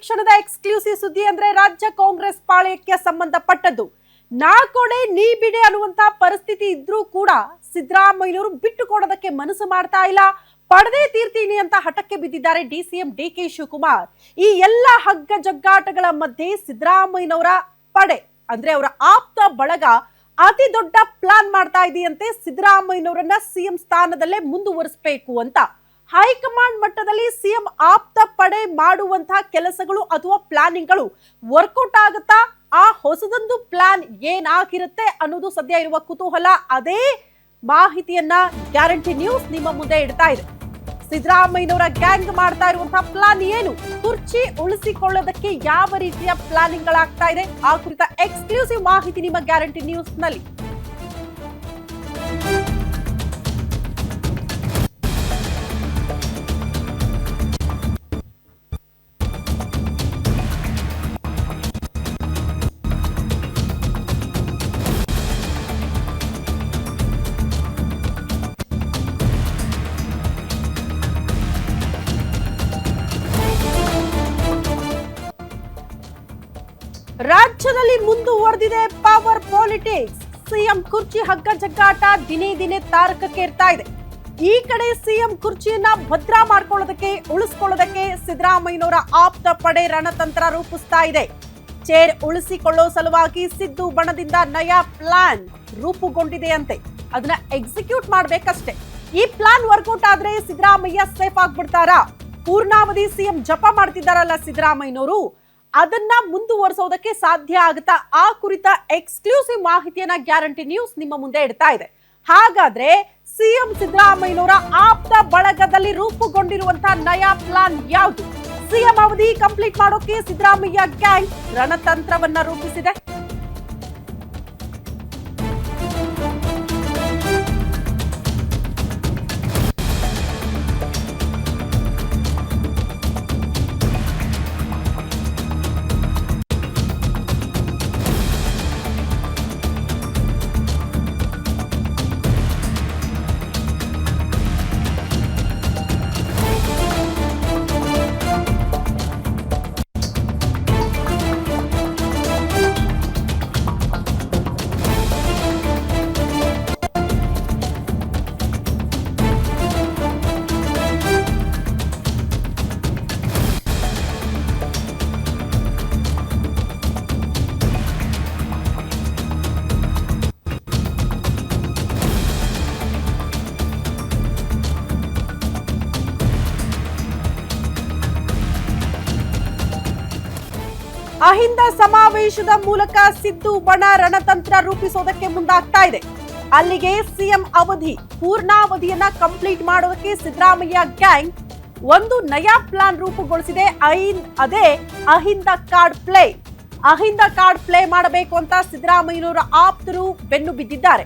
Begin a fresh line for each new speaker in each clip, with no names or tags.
ಕ್ಷಣದ ಎಕ್ಸ್ಕ್ಲೂಸಿವ್ ಸುದ್ದಿ ಅಂದ್ರೆ ರಾಜ್ಯ ಕಾಂಗ್ರೆಸ್ ಪಾಳೆಯಕ್ಕೆ ಸಂಬಂಧಪಟ್ಟದ್ದು. ನಾ ಕೊಡೆ ನೀ ಬಿಡೆ ಅನ್ನುವಂತ ಪರಿಸ್ಥಿತಿ ಇದ್ರೂ ಕೂಡ ಸಿದ್ದರಾಮಯ್ಯನವರು ಬಿಟ್ಟು ಕೊಡೋದಕ್ಕೆ ಮನಸ್ಸು ಮಾಡ್ತಾ ಇಲ್ಲ. ಪಡೆದೇ ತೀರ್ತೀನಿ ಅಂತ ಹಠಕ್ಕೆ ಬಿದ್ದಿದ್ದಾರೆ ಡಿಸಿಎಂ ಡಿಕೆ ಶಿವಕುಮಾರ್. ಈ ಎಲ್ಲ ಹಗ್ಗ ಜಗ್ಗಾಟಗಳ ಮಧ್ಯೆ ಸಿದ್ದರಾಮಯ್ಯನವರ ಪಡೆ ಅಂದ್ರೆ ಅವರ ಆಪ್ತ ಬಳಗ ಅತಿ ದೊಡ್ಡ ಪ್ಲಾನ್ ಮಾಡ್ತಾ ಇದೆಯಂತೆ. ಸಿದ್ದರಾಮಯ್ಯನವರನ್ನ ಸಿಎಂ ಸ್ಥಾನದಲ್ಲೇ ಮುಂದುವರಿಸಬೇಕು ಅಂತ ಹೈಕಮಾಂಡ್ ಮಟ್ಟದಲ್ಲಿ ಸಿಎಂ ಆಪ್ತ ಪಡೆ ಮಾಡುವಂತಹ ಕೆಲಸಗಳು ಅಥವಾ ಪ್ಲಾನಿಂಗ್ಗಳು ವರ್ಕೌಟ್ ಆಗುತ್ತಾ? ಆ ಹೊಸದೊಂದು ಪ್ಲಾನ್ ಏನಾಗಿರುತ್ತೆ ಅನ್ನೋದು ಸದ್ಯ ಇರುವ ಕುತೂಹಲ. ಅದೇ ಮಾಹಿತಿಯನ್ನ ಗ್ಯಾರಂಟಿ ನ್ಯೂಸ್ ನಿಮ್ಮ ಮುಂದೆ ಇಡ್ತಾ ಇದೆ. ಸಿದ್ದರಾಮಯ್ಯನವರ ಗ್ಯಾಂಗ್ ಮಾಡ್ತಾ ಇರುವಂತಹ ಪ್ಲಾನ್ ಏನು? ಕುರ್ಚಿ ಉಳಿಸಿಕೊಳ್ಳೋದಕ್ಕೆ ಯಾವ ರೀತಿಯ ಪ್ಲಾನಿಂಗ್ ಗಳಾಗ್ತಾ ಇದೆ? ಆ ಕುರಿತ ಎಕ್ಸ್ಕ್ಲೂಸಿವ್ ಮಾಹಿತಿ ನಿಮ್ಮ ಗ್ಯಾರಂಟಿ ನ್ಯೂಸ್ ನಲ್ಲಿ. ರಾಜ್ಯದಲ್ಲಿ ಮುಂದುವರೆದಿದೆ ಪವರ್ ಪಾಲಿಟಿಕ್ಸ್. ಸಿಎಂ ಕುರ್ಚಿ ಹಗ್ಗ ಜಗ್ಗಾಟ ದಿನೇ ದಿನೇ ತಾರಕಕ್ಕೇರ್ತಾ ಇದೆ. ಈ ಕಡೆ ಸಿಎಂ ಕುರ್ಚಿಯನ್ನ ಭದ್ರ ಮಾಡ್ಕೊಳ್ಳೋದಕ್ಕೆ ಉಳಿಸ್ಕೊಳ್ಳೋದಕ್ಕೆ ಸಿದ್ದರಾಮಯ್ಯನವರ ಆಪ್ತ ಪಡೆ ರಣತಂತ್ರ ರೂಪಿಸ್ತಾ ಇದೆ. ಚೇರ್ ಉಳಿಸಿಕೊಳ್ಳೋ ಸಲುವಾಗಿ ಸಿದ್ದು ಬಣದಿಂದ ನಯಾ ಪ್ಲಾನ್ ರೂಪುಗೊಂಡಿದೆಯಂತೆ. ಅದನ್ನ ಎಕ್ಸಿಕ್ಯೂಟ್ ಮಾಡ್ಬೇಕಷ್ಟೇ. ಈ ಪ್ಲಾನ್ ವರ್ಕೌಟ್ ಆದ್ರೆ ಸಿದ್ದರಾಮಯ್ಯ ಸೇಫ್ ಆಗ್ಬಿಡ್ತಾರಾ? ಪೂರ್ಣಾವಧಿ ಸಿಎಂ ಜಪ ಮಾಡ್ತಿದ್ದಾರಲ್ಲ ಸಿದ್ದರಾಮಯ್ಯನವರು, ಅದನ್ನ ಮುಂದುವರಿಸೋದಕ್ಕೆ ಸಾಧ್ಯ ಆಗುತ್ತಾ? ಆ ಕುರಿತ ಎಕ್ಸ್ಕ್ಲೂಸಿವ್ ಮಾಹಿತಿಯನ್ನ ಗ್ಯಾರಂಟಿ ನ್ಯೂಸ್ ನಿಮ್ಮ ಮುಂದೆ ಇಡ್ತಾ ಇದೆ. ಹಾಗಾದ್ರೆ ಸಿಎಂ ಸಿದ್ದರಾಮಯ್ಯನವರ ಆಪ್ತ ಬಳಗದಲ್ಲಿ ರೂಪುಗೊಂಡಿರುವಂತಹ ನಯಾ ಪ್ಲಾನ್ ಯಾವುದು? ಸಿಎಂ ಅವಧಿ ಕಂಪ್ಲೀಟ್ ಮಾಡೋಕೆ ಸಿದ್ದರಾಮಯ್ಯ ಗ್ಯಾಂಗ್ ರಣತಂತ್ರವನ್ನ ರೂಪಿಸಿದೆ. ಅಹಿಂದ ಸಮಾವೇಶದ ಮೂಲಕ ಸಿದ್ದು ಬಣ ರಣತಂತ್ರ ರೂಪಿಸೋದಕ್ಕೆ ಮುಂದಾಗ್ತಾ ಇದೆ. ಅಲ್ಲಿಗೆ ಸಿಎಂ ಅವಧಿ ಪೂರ್ಣಾವಧಿಯನ್ನ ಕಂಪ್ಲೀಟ್ ಮಾಡೋದಕ್ಕೆ ಸಿದ್ದರಾಮಯ್ಯ ಗ್ಯಾಂಗ್ ಒಂದು ನಯಾ ಪ್ಲಾನ್ ರೂಪುಗೊಳಿಸಿದೆ. ಅದೇ Ahinda card play. Ahinda card play ಮಾಡಬೇಕು ಅಂತ ಸಿದ್ದರಾಮಯ್ಯನವರ ಆಪ್ತರು ಬೆನ್ನು ಬಿದ್ದಿದ್ದಾರೆ.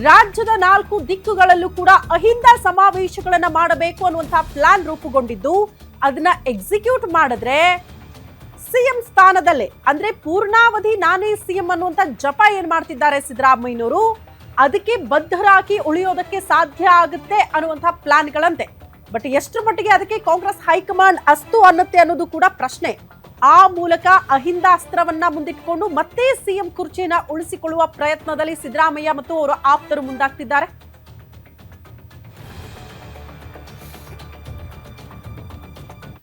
ರಾಜ್ಯದ 4 ದಿಕ್ಕುಗಳಲ್ಲೂ ಕೂಡ ಅಹಿಂದ ಸಮಾವೇಶಗಳನ್ನ ಮಾಡಬೇಕು ಅನ್ನುವಂತಹ ಪ್ಲಾನ್ ರೂಪುಗೊಂಡಿದ್ದು, ಅದನ್ನ ಎಕ್ಸಿಕ್ಯೂಟ್ ಮಾಡಿದ್ರೆ ಸಿಎಂ ಸ್ಥಾನದಲ್ಲೇ ಅಂದ್ರೆ ಪೂರ್ಣಾವಧಿ ನಾನೇ ಸಿಎಂ ಅನ್ನುವಂತ ಜಪ ಏನ್ ಮಾಡ್ತಿದ್ದಾರೆ ಸಿದ್ದರಾಮಯ್ಯನವರು, ಅದಕ್ಕೆ ಬದ್ಧರಾಗಿ ಉಳಿಯೋದಕ್ಕೆ ಸಾಧ್ಯ ಆಗುತ್ತೆ ಅನ್ನುವಂತಹ ಪ್ಲಾನ್ಗಳಂತೆ. ಬಟ್ ಎಷ್ಟು ಮಟ್ಟಿಗೆ ಅದಕ್ಕೆ ಕಾಂಗ್ರೆಸ್ ಹೈಕಮಾಂಡ್ ಅಸ್ತು ಅನ್ನತ್ತೆ ಅನ್ನೋದು ಕೂಡ ಪ್ರಶ್ನೆ. ಆ ಮೂಲಕ ಅಹಿಂದ ಅಸ್ತ್ರವನ್ನ ಮುಂದಿಟ್ಕೊಂಡು ಮತ್ತೆ ಸಿಎಂ ಕುರ್ಚಿಯನ್ನ ಉಳಿಸಿಕೊಳ್ಳುವ ಪ್ರಯತ್ನದಲ್ಲಿ ಸಿದ್ದರಾಮಯ್ಯ ಮತ್ತು ಅವರ ಆಪ್ತರು ಮುಂದಾಗ್ತಿದ್ದಾರೆ.